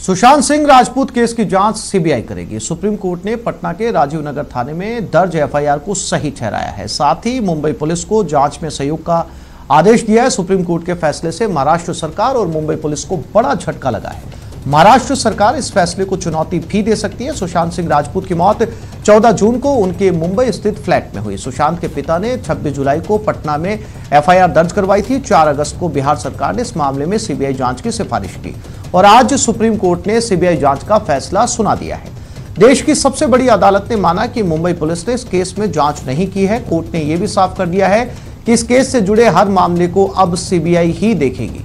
Sushant Singh Rajput case की जांच CBI करेगी। सुप्रीम कोर्ट ने पटना के राजीव नगर थाने में दर्ज एफआईआर को सही ठहराया है। साथ ही मुंबई पुलिस को जांच में सहयोग का आदेश दिया है। सुप्रीम कोर्ट के फैसले से महाराष्ट्र सरकार और मुंबई पुलिस को बड़ा झटका लगा है। महाराष्ट्र सरकार इस फैसले को चुनौती भी दे सकती है। सुशांत सिंह राजपूत की मौत 14 जून को उनके मुंबई स्थित फ्लैट में हुई। सुशांत के पिता ने 26 जुलाई को पटना में एफआईआर दर्ज करवाई थी। 4 अगस्त को बिहार सरकार ने इस मामले में सीबीआई जांच की सिफारिश की और आज सुप्रीम कोर्ट ने सीबीआई जांच का फैसला सुना दिया है। देश की सबसे बड़ी अदालत ने माना कि मुंबई पुलिस ने इस केस में जांच नहीं की है। कोर्ट ने यह भी साफ कर दिया है कि इस केस से जुड़े हर मामले को अब सीबीआई ही देखेगी।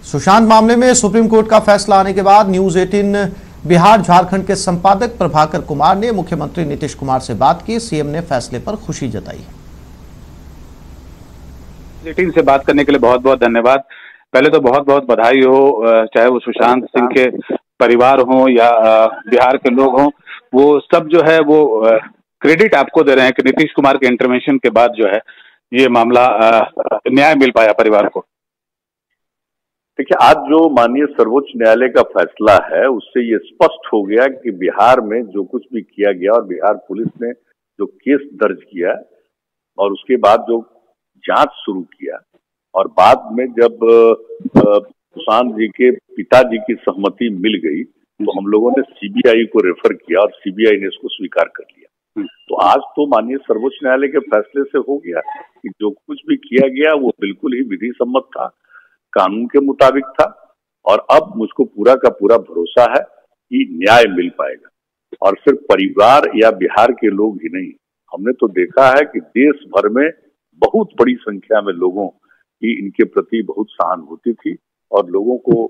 सुशांत मामले में सुप्रीम कोर्ट का फैसला आने के बाद न्यूज 18 बिहार झारखंड के संपादक प्रभाकर कुमार ने मुख्यमंत्री नीतीश कुमार से बात की। सीएम ने फैसले पर खुशी जताई। 18 से बात करने के लिए बहुत बहुत धन्यवाद। पहले तो बहुत बहुत बधाई हो, चाहे वो सुशांत सिंह के परिवार हो या बिहार के लोग हों, वो सब जो है वो क्रेडिट आपको दे रहे हैं कि नीतीश कुमार के इंटरवेंशन के बाद जो है ये मामला न्याय मिल पाया परिवार को। देखिए, आज जो माननीय सर्वोच्च न्यायालय का फैसला है उससे ये स्पष्ट हो गया कि बिहार में जो कुछ भी किया गया और बिहार पुलिस ने जो केस दर्ज किया और उसके बाद जो जांच शुरू किया और बाद में जब सुशांत जी के पिताजी की सहमति मिल गई तो हम लोगों ने सीबीआई को रेफर किया और सीबीआई ने इसको स्वीकार कर लिया। तो आज तो माननीय सर्वोच्च न्यायालय के फैसले से हो गया कि जो कुछ भी किया गया वो बिल्कुल ही विधि सम्मत था, कानून के मुताबिक था और अब मुझको पूरा का पूरा भरोसा है कि न्याय मिल पाएगा। और सिर्फ परिवार या बिहार के लोग ही नहीं, हमने तो देखा है कि देश भर में बहुत बड़ी संख्या में लोगों की इनके प्रति बहुत सहानुभूति थी और लोगों को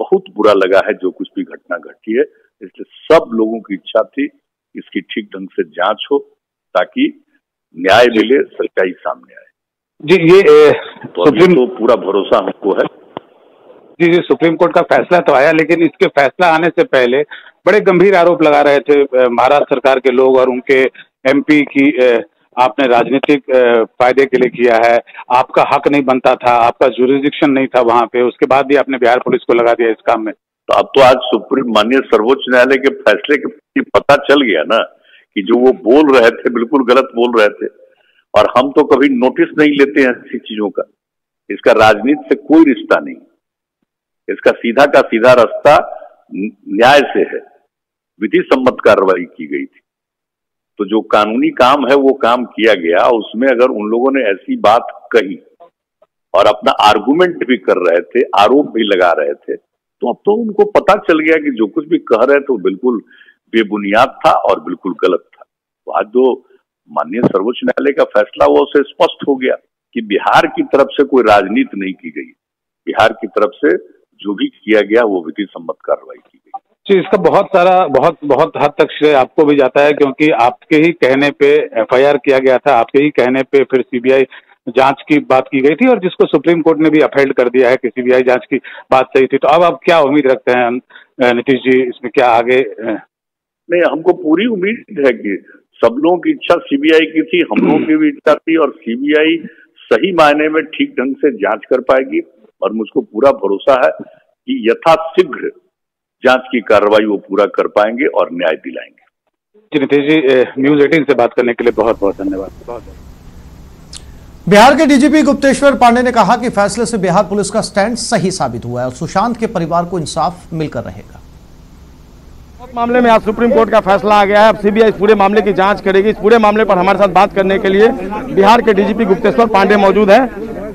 बहुत बुरा लगा है जो कुछ भी घटना घटी है। इसलिए सब लोगों की इच्छा थी इसकी ठीक ढंग से जांच हो ताकि न्याय मिले, सच्चाई सामने आए। जी, ये सुप्रीम तो पूरा भरोसा हमको है। जी, सुप्रीम कोर्ट का फैसला तो आया, लेकिन इसके फैसला आने से पहले बड़े गंभीर आरोप लगा रहे थे महाराष्ट्र सरकार के लोग और उनके एमपी की आपने राजनीतिक फायदे के लिए किया है, आपका हक नहीं बनता था, आपका जुरिडिक्शन नहीं था वहां पे, उसके बाद भी आपने बिहार पुलिस को लगा दिया इस काम में। तो अब तो आज सुप्रीम माननीय सर्वोच्च न्यायालय के फैसले के पता चल गया ना कि जो वो बोल रहे थे बिल्कुल गलत बोल रहे थे और हम तो कभी नोटिस नहीं लेते हैं ऐसी चीजों का। इसका राजनीति से कोई रिश्ता नहीं, इसका सीधा का सीधा रास्ता न्याय से है। विधि सम्मत कार्रवाई की गई थी तो जो कानूनी काम है वो काम किया गया। उसमें अगर उन लोगों ने ऐसी बात कही और अपना आर्गुमेंट भी कर रहे थे, आरोप भी लगा रहे थे, तो अब तो उनको पता चल गया कि जो कुछ भी कह रहे थे वो बिल्कुल बेबुनियाद था और बिल्कुल गलत था। तो आज जो माननीय सर्वोच्च न्यायालय का फैसला वो उसे स्पष्ट हो गया कि बिहार की तरफ से कोई राजनीति नहीं की गई, बिहार की तरफ से जो भी किया गया वो विधि सम्मत कार्रवाई की गई। जी, इसका बहुत हद तक श्रेय आपको भी जाता है क्योंकि आपके ही कहने पे एफआईआर किया गया था, आपके ही कहने पे फिर सीबीआई जांच की बात की गई थी और जिसको सुप्रीम कोर्ट ने भी अपहेल्ड कर दिया है कि सीबीआई जांच की बात सही थी। तो अब आप क्या उम्मीद रखते हैं नीतीश जी, इसमें क्या आगे? नहीं, हमको पूरी उम्मीद है कि सब लोगों की इच्छा सीबीआई की थी, हम लोगों की भी इच्छा थी और सीबीआई सही मायने में ठीक ढंग से जांच कर पाएगी और मुझको पूरा भरोसा है कि यथाशीघ्र जांच की कार्रवाई वो पूरा कर पाएंगे और न्याय दिलाएंगे। जी नीतीश जी, न्यूज 18 से बात करने के लिए बहुत बहुत धन्यवाद। बिहार के डीजीपी गुप्तेश्वर पांडे ने कहा कि फैसले से बिहार पुलिस का स्टैंड सही साबित हुआ है और सुशांत के परिवार को इंसाफ मिलकर रहेगा। मामले में आज सुप्रीम कोर्ट का फैसला आ गया है। अब सीबीआई इस पूरे मामले की जांच करेगी। इस पूरे मामले पर हमारे साथ बात करने के लिए बिहार के डीजीपी गुप्तेश्वर पांडे मौजूद है।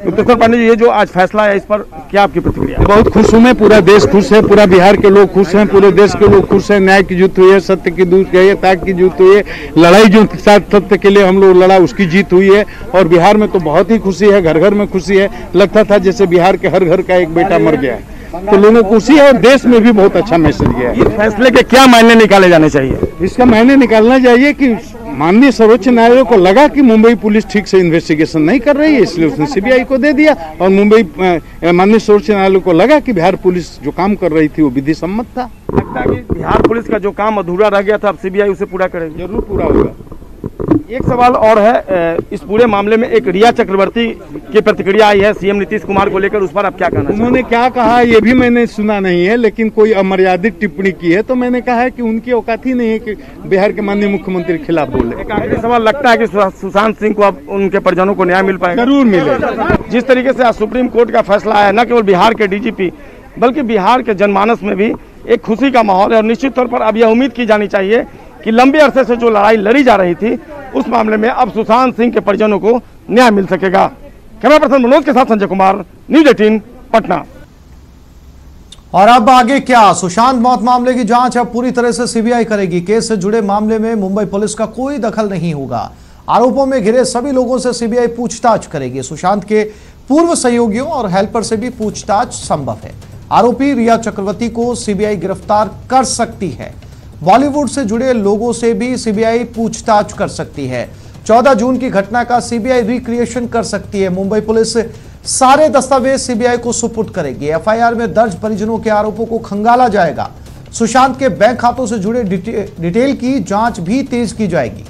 गुप्तेश्वर पांडे जी, ये जो आज फैसला है इस पर क्या आपकी प्रतिक्रिया? बहुत खुश हूँ मैं, पूरा देश खुश है, पूरा बिहार के लोग खुश हैं, पूरे देश के लोग खुश हैं। न्याय की जीत हुई है, सत्य की जीत हुई है, त्याग की जीत हुई है, लड़ाई जो साथ सत्य के लिए हम लोग लड़ा उसकी जीत हुई है और बिहार में तो बहुत ही खुशी है, घर घर में खुशी है। लगता था जैसे बिहार के हर घर का एक बेटा मर गया है। तो लोगों को उसी और देश में भी बहुत अच्छा मैसेज गया है। इस फैसले के क्या मायने निकाले जाने चाहिए? इसका मायने निकालना चाहिए कि माननीय सर्वोच्च न्यायालय को लगा कि मुंबई पुलिस ठीक से इन्वेस्टिगेशन नहीं कर रही है, इसलिए उसने सीबीआई को दे दिया, और माननीय सर्वोच्च न्यायालय को लगा कि बिहार पुलिस जो काम कर रही थी वो विधि सम्मत था। लगता है कि बिहार पुलिस का जो काम अधूरा रह गया था, अब सीबीआई उसे पूरा करेगी। जरूर पूरा होगा। एक सवाल और है, इस पूरे मामले में एक रिया चक्रवर्ती की प्रतिक्रिया आई है सीएम नीतीश कुमार को लेकर, उस पर आप क्या कहना? उन्होंने क्या कहा ये भी मैंने सुना नहीं है, लेकिन कोई अमर्यादित टिप्पणी की है, तो मैंने कहा है कि उनकी औकात ही नहीं है कि बिहार के माननीय मुख्यमंत्री के खिलाफ बोले। एक आखिरी सवाल, लगता है कि सुशांत सिंह को अब उनके परिजनों को न्याय मिल पाएगा? जरूर मिलेगा। जिस तरीके से आज सुप्रीम कोर्ट का फैसला आया, न केवल बिहार के डीजीपी बल्कि बिहार के जनमानस में भी एक खुशी का माहौल है, और निश्चित तौर पर अब यह उम्मीद की जानी चाहिए कि लंबे अरसे से जो लड़ाई लड़ी जा रही थी उस मामले में अब सुशांत सिंह के परिजनों को न्याय मिल सकेगा। कैमरा पर्सन मनोज के साथ संजय कुमार, न्यूज 18 पटना। और अब आगे क्या? सुशांत मौत मामले की जांच अब पूरी तरह से सीबीआई करेगी। केस से जुड़े मामले में मुंबई पुलिस का कोई दखल नहीं होगा। आरोपों में घिरे सभी लोगों से सीबीआई पूछताछ करेगी। सुशांत के पूर्व सहयोगियों और हेल्पर से भी पूछताछ संभव है। आरोपी रिया चक्रवर्ती को सीबीआई गिरफ्तार कर सकती है। बॉलीवुड से जुड़े लोगों से भी सीबीआई पूछताछ कर सकती है। 14 जून की घटना का सीबीआई रिक्रिएशन कर सकती है। मुंबई पुलिस सारे दस्तावेज सीबीआई को सुपुर्द करेगी। एफआईआर में दर्ज परिजनों के आरोपों को खंगाला जाएगा। सुशांत के बैंक खातों से जुड़े डिटेल की जांच भी तेज की जाएगी।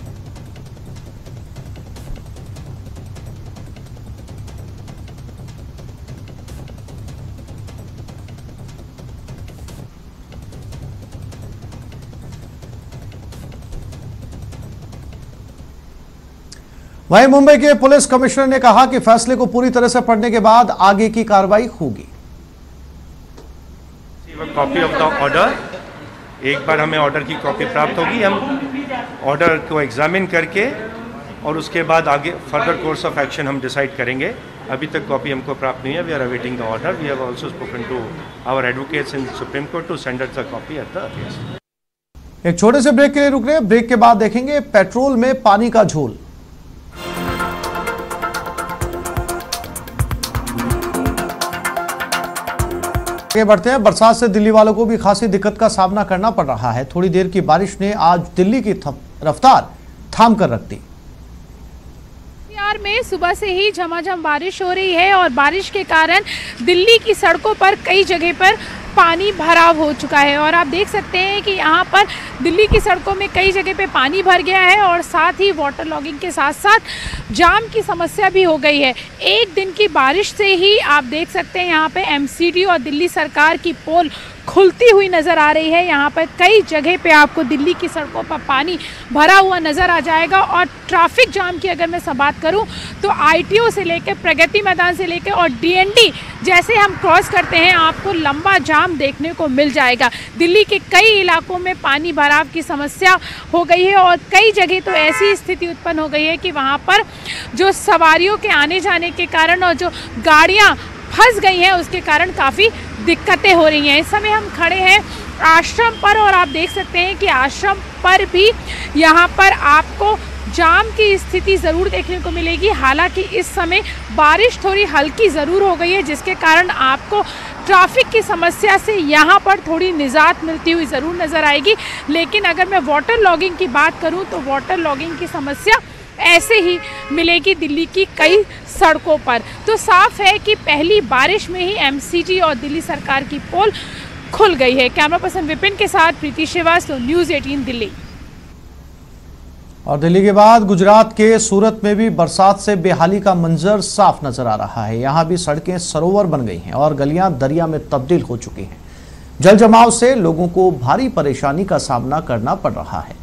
वहीं मुंबई के पुलिस कमिश्नर ने कहा कि फैसले को पूरी तरह से पढ़ने के बाद आगे की कार्रवाई होगी। कॉपी ऑफ द ऑर्डर, एक बार हमें ऑर्डर की कॉपी प्राप्त होगी, हम ऑर्डर को एग्जामिन करके और उसके बाद आगे फर्दर कोर्स ऑफ एक्शन हम डिसाइड करेंगे। अभी तक कॉपी हमको प्राप्त नहीं है। We are awaiting the order. We have also spoken to our advocates in Supreme Court to send us the copy at the earliest. एक छोटे से ब्रेक के लिए रुक रहे हैं। ब्रेक के बाद देखेंगे पेट्रोल में पानी का झोल। आगे बढ़ते हैं। बरसात से दिल्ली वालों को भी खासी दिक्कत का सामना करना पड़ रहा है। थोड़ी देर की बारिश ने आज दिल्ली की रफ्तार थाम कर रख दी। बिहार में सुबह से ही झमाझम बारिश हो रही है और बारिश के कारण दिल्ली की सड़कों पर कई जगह पर पानी भराव हो चुका है। और आप देख सकते हैं कि यहाँ पर दिल्ली की सड़कों में कई जगह पे पानी भर गया है और साथ ही वाटर लॉगिंग के साथ साथ जाम की समस्या भी हो गई है। एक दिन की बारिश से ही आप देख सकते हैं यहाँ पे एमसीडी और दिल्ली सरकार की पोल खुलती हुई नज़र आ रही है। यहाँ पर कई जगह पे आपको दिल्ली की सड़कों पर पानी भरा हुआ नज़र आ जाएगा। और ट्रैफिक जाम की अगर मैं बात करूँ तो आईटीओ से लेकर प्रगति मैदान से लेकर और डीएनडी जैसे हम क्रॉस करते हैं आपको लंबा जाम देखने को मिल जाएगा। दिल्ली के कई इलाकों में पानी भराव की समस्या हो गई है और कई जगह तो ऐसी स्थिति उत्पन्न हो गई है कि वहाँ पर जो सवारियों के आने जाने के कारण और जो गाड़ियाँ फंस गई हैं उसके कारण काफ़ी दिक्कतें हो रही हैं। इस समय हम खड़े हैं आश्रम पर और आप देख सकते हैं कि आश्रम पर भी यहाँ पर आपको जाम की स्थिति ज़रूर देखने को मिलेगी। हालांकि इस समय बारिश थोड़ी हल्की ज़रूर हो गई है जिसके कारण आपको ट्रैफिक की समस्या से यहाँ पर थोड़ी निजात मिलती हुई ज़रूर नज़र आएगी। लेकिन अगर मैं वाटर लॉगिंग की बात करूँ तो वाटर लॉगिंग की समस्या ऐसे ही मिलेगी दिल्ली की कई सड़कों पर। तो साफ है कि पहली बारिश में ही एमसीडी और दिल्ली सरकार की पोल खुल गई है। कैमरा पर्सन विपिन के साथ प्रीति श्रीवास्तव, न्यूज़ 18 दिल्ली। और दिल्ली के बाद गुजरात के सूरत में भी बरसात से बेहाली का मंजर साफ नजर आ रहा है। यहाँ भी सड़कें सरोवर बन गई हैं और गलियां दरिया में तब्दील हो चुकी हैं। जल जमाव से लोगों को भारी परेशानी का सामना करना पड़ रहा है।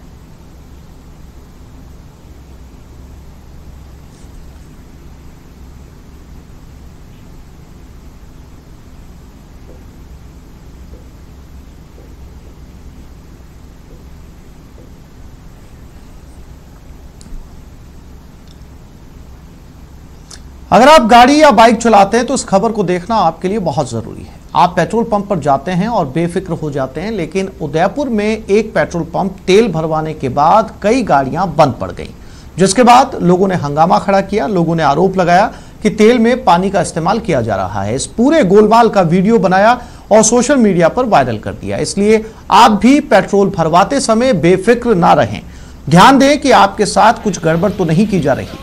अगर आप गाड़ी या बाइक चलाते हैं तो इस खबर को देखना आपके लिए बहुत जरूरी है। आप पेट्रोल पंप पर जाते हैं और बेफिक्र हो जाते हैं, लेकिन उदयपुर में एक पेट्रोल पंप तेल भरवाने के बाद कई गाड़ियां बंद पड़ गईं, जिसके बाद लोगों ने हंगामा खड़ा किया। लोगों ने आरोप लगाया कि तेल में पानी का इस्तेमाल किया जा रहा है। इस पूरे गोलमाल का वीडियो बनाया और सोशल मीडिया पर वायरल कर दिया। इसलिए आप भी पेट्रोल भरवाते समय बेफिक्र ना रहें। ध्यान दें कि आपके साथ कुछ गड़बड़ तो नहीं की जा रही।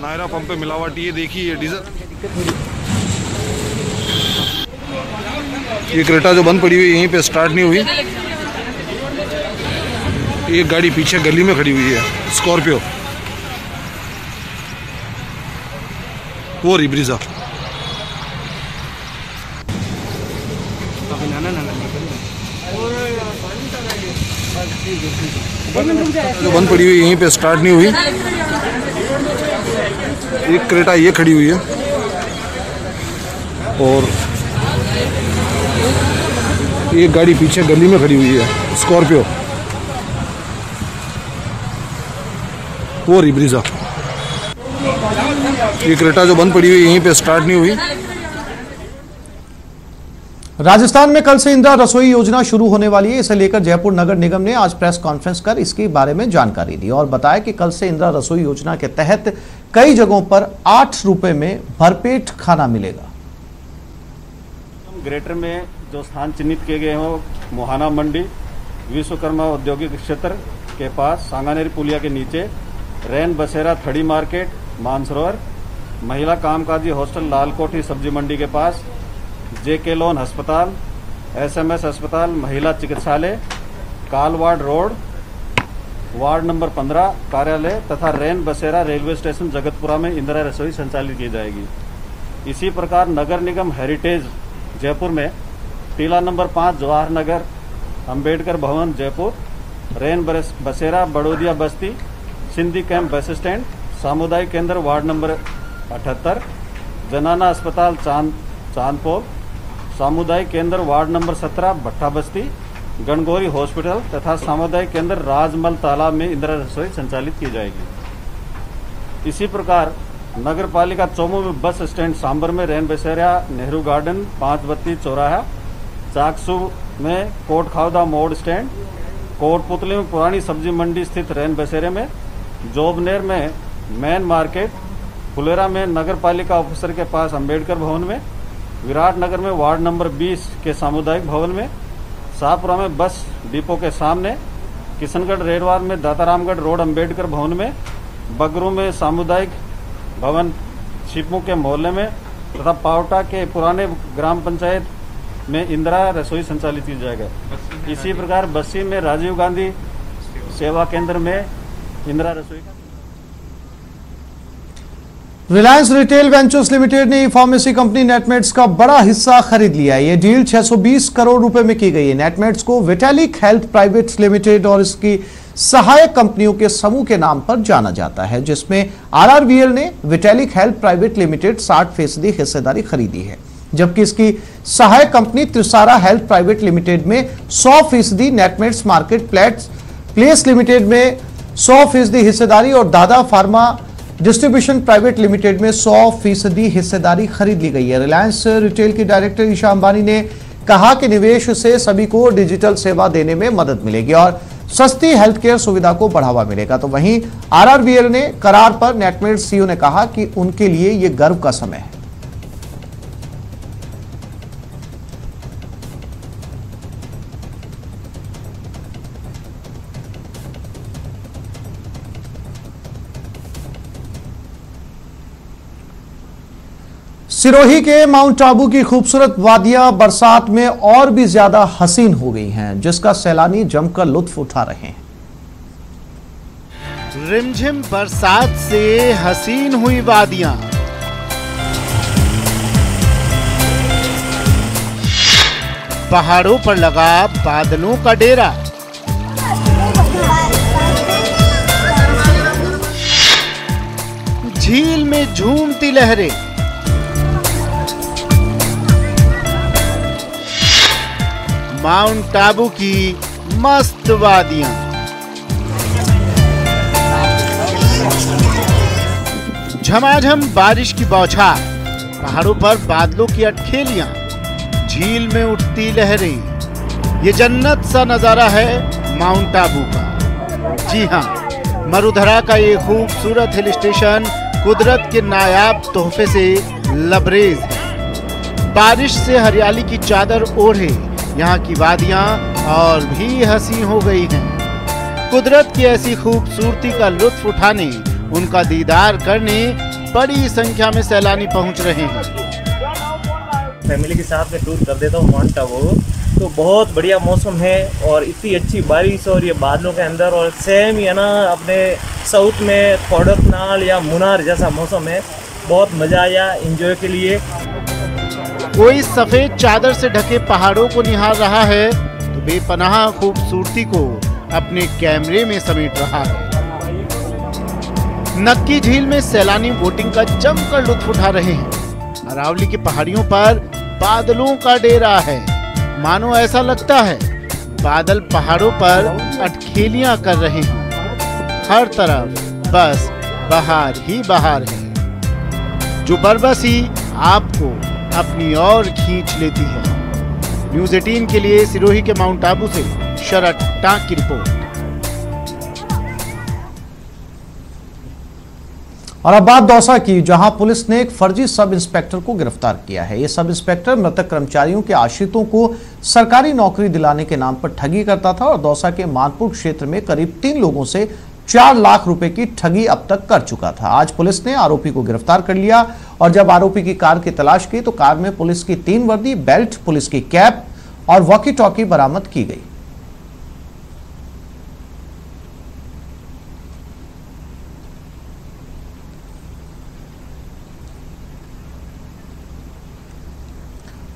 नायरा पंप पे मिलावट, ये देखिए डीजल, ये क्रेटा जो बंद पड़ी हुई यहीं पे स्टार्ट नहीं हुई। एक गाड़ी पीछे गली में खड़ी हुई है, स्कॉर्पियो, वो रिब्रीजा। जो बंद पड़ी हुई यहीं पे स्टार्ट नहीं हुई। एक क्रेटा ये खड़ी हुई है और एक गाड़ी पीछे गली में खड़ी हुई है, स्कॉर्पियो, वो रिब्रीजा। ये क्रेटा जो बंद पड़ी हुई यहीं पे स्टार्ट नहीं हुई। राजस्थान में कल से इंदिरा रसोई योजना शुरू होने वाली है। इसे लेकर जयपुर नगर निगम ने आज प्रेस कॉन्फ्रेंस कर इसके बारे में जानकारी दी और बताया कि कल से इंदिरा रसोई योजना के तहत कई जगहों पर 8 रुपए में भरपेट खाना मिलेगा। ग्रेटर में जो स्थान चिन्हित किए गए हो, मोहाना मंडी, विश्वकर्मा औद्योगिक क्षेत्र के पास, सांगानेरी पुलिया के नीचे, रैन बसेरा थड़ी मार्केट, मानसरोवर, महिला कामकाजी हॉस्टल लालकोठी सब्जी मंडी के पास, जेके लोन अस्पताल, एसएमएस अस्पताल, महिला चिकित्सालय, कालवाड़ रोड, वार्ड नंबर 15 कार्यालय तथा रैन बसेरा रेलवे स्टेशन जगतपुरा में इंदिरा रसोई संचालित की जाएगी। इसी प्रकार नगर निगम हेरिटेज जयपुर में टीला नंबर 5 जवाहर नगर, अंबेडकर भवन जयपुर, रैन बसेरा बड़ोदिया बस्ती, सिंधी कैंप बस स्टैंड, सामुदायिक केंद्र वार्ड नंबर 78, जनाना अस्पताल चांदपोल, सामुदायिक केंद्र वार्ड नंबर 17 भट्टा बस्ती, गणगौरी हॉस्पिटल तथा सामुदायिक केंद्र राजमल तालाब में इंदिरा रसोई संचालित की जाएगी। इसी प्रकार नगर पालिका चौमू में बस स्टैंड सांबर में रैन बसेरा नेहरू गार्डन 5 बत्ती चौराहा, चाकसू में कोट खावदा मोड़ स्टैंड, कोटपुतली में पुरानी सब्जी मंडी स्थित रैन बसेरे में, जोबनेर में मैन मार्केट, फुलेरा में नगर पालिका ऑफिसर के पास अंबेडकर भवन में, विराट नगर में वार्ड नंबर 20 के सामुदायिक भवन में, शाहपुरा में बस डिपो के सामने, किशनगढ़ रेडवार में दातारामगढ़ रोड अंबेडकर भवन में, बगरू में सामुदायिक भवन छिपमू के मोहल्ले में तथा पावटा के पुराने ग्राम पंचायत में इंदिरा रसोई संचालित की जाएगा। इसी प्रकार बस्सी में राजीव गांधी सेवा केंद्र में इंदिरा रसोई का। रिलायंस रिटेल वेंचर्स लिमिटेड ने फार्मेसी कंपनी नेटमेट्स का बड़ा हिस्सा खरीद लिया है। यह डील 620 करोड़ रुपए में की गई है। नेटमेट्स को विटैलिक हेल्थ प्राइवेट लिमिटेड और इसकी सहायक कंपनियों के समूह के नाम पर जाना जाता है, जिसमें आरआरवीएल ने विटैलिक हेल्थ प्राइवेट लिमिटेड 60% हिस्सेदारी खरीदी है, जबकि इसकी सहायक company Trisara health private limited में 100% नेटमेट्स मार्केट प्लेस लिमिटेड में 100% हिस्सेदारी और दादा फार्मा डिस्ट्रीब्यूशन प्राइवेट लिमिटेड में 100% हिस्सेदारी खरीद ली गई है। रिलायंस रिटेल की डायरेक्टर ईशा अंबानी ने कहा कि निवेश से सभी को डिजिटल सेवा देने में मदद मिलेगी और सस्ती हेल्थ केयर सुविधा को बढ़ावा मिलेगा। तो वहीं आरआरवीएल ने करार पर नेटमेट्स सीईओ ने कहा कि उनके लिए यह गर्व का समय है। सिरोही के माउंट आबू की खूबसूरत वादियां बरसात में और भी ज्यादा हसीन हो गई हैं, जिसका सैलानी जमकर लुत्फ उठा रहे हैं। रिमझिम बरसात से हसीन हुई वादियां, पहाड़ों पर लगा बादलों का डेरा, झील में झूमती लहरें, माउंट आबू की मस्त वादियां, झमाझम बारिश की बौछार, पहाड़ों पर बादलों की अटखेलियां, झील में उठती लहरें, ये जन्नत सा नजारा है माउंट आबू का। जी हां, मरुधरा का ये खूबसूरत हिल स्टेशन कुदरत के नायाब तोहफे से लबरेज है। बारिश से हरियाली की चादर ओढ़े यहाँ की वादियां और भी हसी हो गई हैं। कुदरत की ऐसी खूबसूरती का लुत्फ उठाने, उनका दीदार करने बड़ी संख्या में सैलानी पहुंच रहे हैं। फैमिली के साथ में टूर कर देता हूँ माउंट आबू, तो बहुत बढ़िया मौसम है और इतनी अच्छी बारिश और ये बादलों के अंदर, और सेम ये ना अपने साउथ में कोडकनाल या मुनार जैसा मौसम है। बहुत मजा आया एंजॉय के लिए। कोई सफेद चादर से ढके पहाड़ों को निहार रहा है तो बेपनाह खूबसूरती को अपने कैमरे में समेट रहा है। नक्की झील में सैलानी बोटिंग का जमकर लुत्फ उठा रहे हैं। अरावली की पहाड़ियों पर बादलों का डेरा है। मानो ऐसा लगता है बादल पहाड़ों पर अटखेलियां कर रहे हैं। हर तरफ बस बहार ही बहार है, जो बरबसी आपको अपनी ओर खींच लेती है। न्यूज़ 18 के लिए सिरोही के माउंट आबू से शरद टांक की रिपोर्ट। और अब बात दौसा की, जहां पुलिस ने एक फर्जी सब इंस्पेक्टर को गिरफ्तार किया है। यह सब इंस्पेक्टर मृतक कर्मचारियों के आश्रितों को सरकारी नौकरी दिलाने के नाम पर ठगी करता था और दौसा के मानपुर क्षेत्र में करीब 3 लोगों से 4 लाख रुपए की ठगी अब तक कर चुका था। आज पुलिस ने आरोपी को गिरफ्तार कर लिया और जब आरोपी की कार की तलाश की तो कार में पुलिस की 3 वर्दी, बेल्ट, पुलिस की कैप और वॉकी टॉकी बरामद की गई।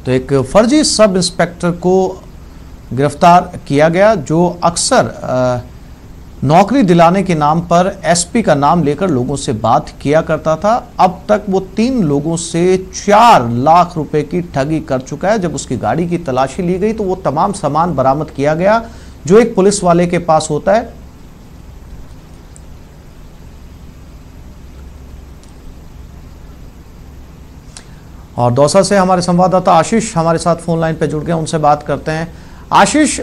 तो एक फर्जी सब इंस्पेक्टर को गिरफ्तार किया गया, जो अक्सर नौकरी दिलाने के नाम पर एसपी का नाम लेकर लोगों से बात किया करता था। अब तक वो 3 लोगों से 4 लाख रुपए की ठगी कर चुका है। जब उसकी गाड़ी की तलाशी ली गई तो वो तमाम सामान बरामद किया गया जो एक पुलिस वाले के पास होता है। और दौसा से हमारे संवाददाता आशीष हमारे साथ फोन लाइन पे जुड़ गए, उनसे बात करते हैं। आशीष,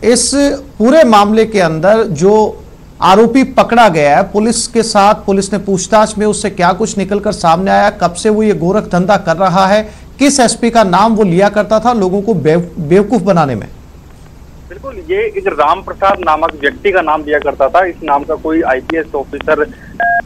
इस पूरे मामले के अंदर जो आरोपी पकड़ा गया है, पुलिस के साथ पुलिस ने पूछताछ में उससे क्या कुछ निकलकर सामने आया? कब से वो ये गोरख धंधा कर रहा है? किस एसपी का नाम वो लिया करता था लोगों को बेवकूफ बनाने में? बिल्कुल, ये एक राम प्रसाद नामक व्यक्ति का नाम दिया करता था। इस नाम का कोई आईपीएस ऑफिसर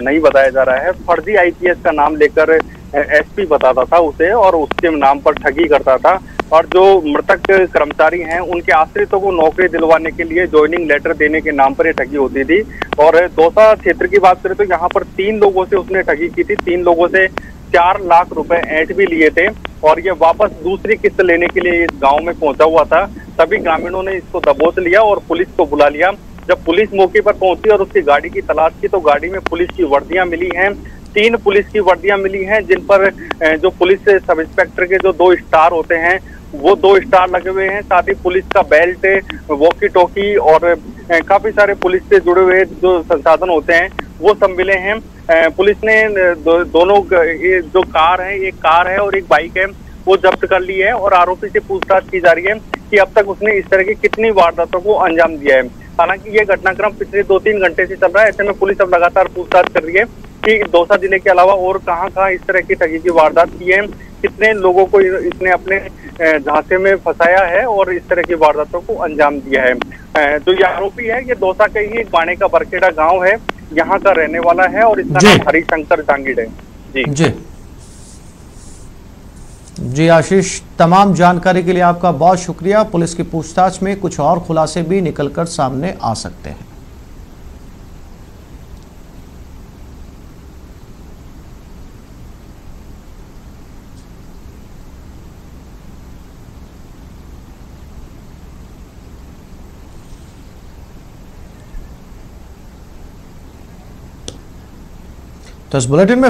नहीं बताया जा रहा है। फर्जी आईपीएस का नाम लेकर एसपी बताता था उसे और उसके नाम पर ठगी करता था। और जो मृतक कर्मचारी हैं उनके आश्रितों को नौकरी दिलवाने के लिए ज्वाइनिंग लेटर देने के नाम पर ये ठगी होती थी। और दौसा क्षेत्र की बात करें तो यहाँ पर 3 लोगों से उसने ठगी की थी। 3 लोगों से 4 लाख रुपए ऐंठ भी लिए थे और ये वापस दूसरी किस्त लेने के लिए इस गांव में पहुंचा हुआ था। सभी ग्रामीणों ने इसको दबोच लिया और पुलिस को बुला लिया। जब पुलिस मौके पर पहुंची और उसकी गाड़ी की तलाश की तो गाड़ी में पुलिस की वर्दियां मिली हैं। 3 पुलिस की वर्दियां मिली हैं जिन पर जो पुलिस सब इंस्पेक्टर के जो 2 स्टार होते हैं वो 2 स्टार लगे हुए हैं। साथ ही पुलिस का बेल्ट, वॉकी टॉकी और काफी सारे पुलिस से जुड़े हुए जो संसाधन होते हैं वो सब मिले हैं। पुलिस ने दोनों जो कार है, एक कार है और एक बाइक है, वो जब्त कर ली है और आरोपी से पूछताछ की जा रही है कि अब तक उसने इस तरह की कितनी वारदातों को अंजाम दिया है। हालांकि ये घटनाक्रम पिछले 2-3 घंटे से चल रहा है। ऐसे में पुलिस अब लगातार पूछताछ कर रही है कि दौसा जिले के अलावा और कहां इस तरह की ठगी की वारदात की है, कितने लोगों को इसने अपने झांसे में फंसाया है और इस तरह की वारदातों को अंजाम दिया है। जो ये आरोपी है ये दौसा के ही बाणे का बरखेड़ा गांव है, यहाँ का रहने वाला है और इसका नाम हरिशंकर जांगीड़ है। जी आशीष, तमाम जानकारी के लिए आपका बहुत शुक्रिया। पुलिस की पूछताछ में कुछ और खुलासे भी निकलकर सामने आ सकते हैं। तो इस बुलेटिन में